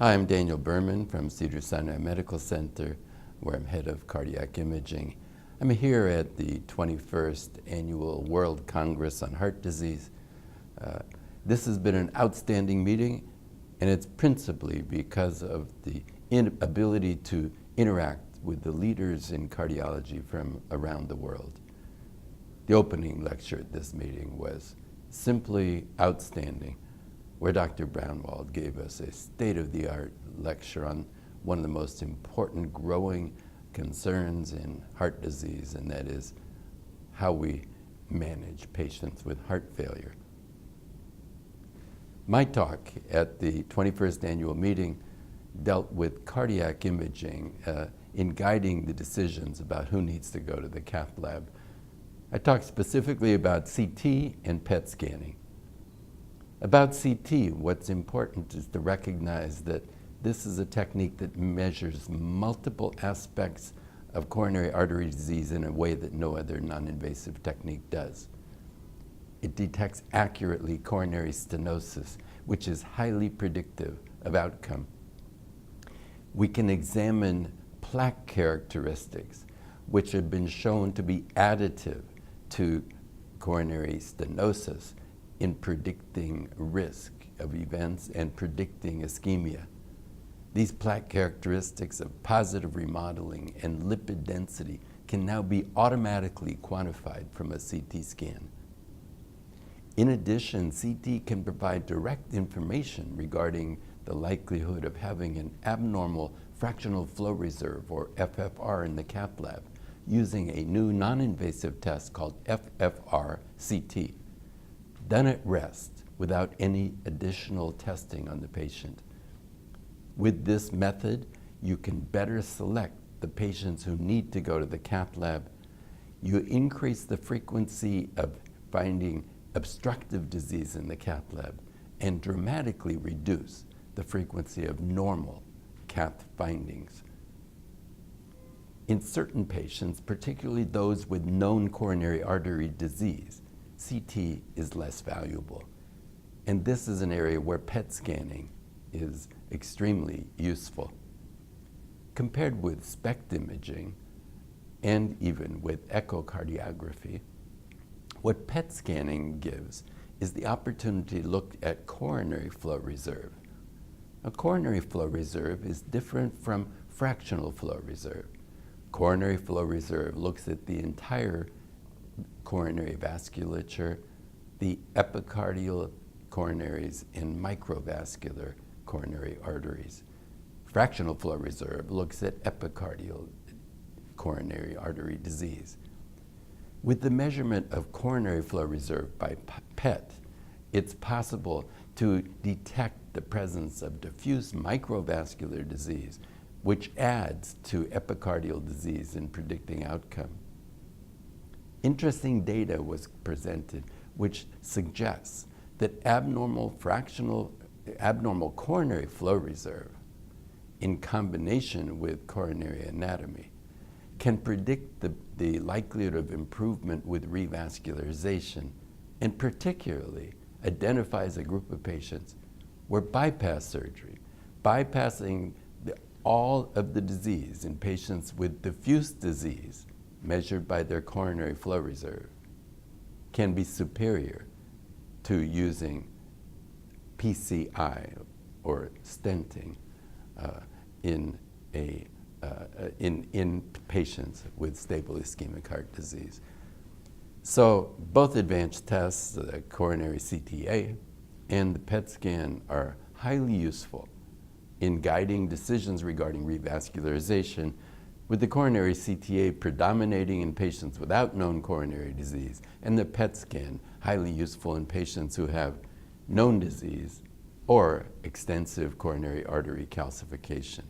Hi, I'm Daniel Berman from Cedars-Sinai Medical Center, where I'm head of cardiac imaging. I'm here at the 21st Annual World Congress on Heart Disease. This has been an outstanding meeting, and it's principally because of the ability to interact with the leaders in cardiology from around the world. The opening lecture at this meeting was simply outstanding, where Dr. Brownwald gave us a state-of-the-art lecture on one of the most important growing concerns in heart disease, and that is how we manage patients with heart failure. My talk at the 21st annual meeting dealt with cardiac imaging in guiding the decisions about who needs to go to the cath lab. I talked specifically about CT and PET scanning. About CT, what's important is to recognize that this is a technique that measures multiple aspects of coronary artery disease in a way that no other non-invasive technique does. It detects accurately coronary stenosis, which is highly predictive of outcome. We can examine plaque characteristics, which have been shown to be additive to coronary stenosis in predicting risk of events and predicting ischemia. These plaque characteristics of positive remodeling and lipid density can now be automatically quantified from a CT scan. In addition, CT can provide direct information regarding the likelihood of having an abnormal fractional flow reserve, or FFR, in the cath lab using a new non-invasive test called FFR-CT, done at rest without any additional testing on the patient. With this method, you can better select the patients who need to go to the cath lab. You increase the frequency of finding obstructive disease in the cath lab and dramatically reduce the frequency of normal cath findings. In certain patients, particularly those with known coronary artery disease, CT is less valuable. And this is an area where PET scanning is extremely useful. Compared with SPECT imaging and even with echocardiography, what PET scanning gives is the opportunity to look at coronary flow reserve. A coronary flow reserve is different from fractional flow reserve. Coronary flow reserve looks at the entire coronary vasculature, the epicardial coronaries, and microvascular coronary arteries. Fractional flow reserve looks at epicardial coronary artery disease. With the measurement of coronary flow reserve by PET, it's possible to detect the presence of diffuse microvascular disease, which adds to epicardial disease in predicting outcome. Interesting data was presented which suggests that abnormal coronary flow reserve in combination with coronary anatomy can predict the likelihood of improvement with revascularization, and particularly identifies a group of patients where bypass surgery, bypassing all of the disease in patients with diffuse disease measured by their coronary flow reserve, can be superior to using PCI or stenting in patients with stable ischemic heart disease. So both advanced tests, the coronary CTA and the PET scan, are highly useful in guiding decisions regarding revascularization, with the coronary CTA predominating in patients without known coronary disease, and the PET scan highly useful in patients who have known disease or extensive coronary artery calcification.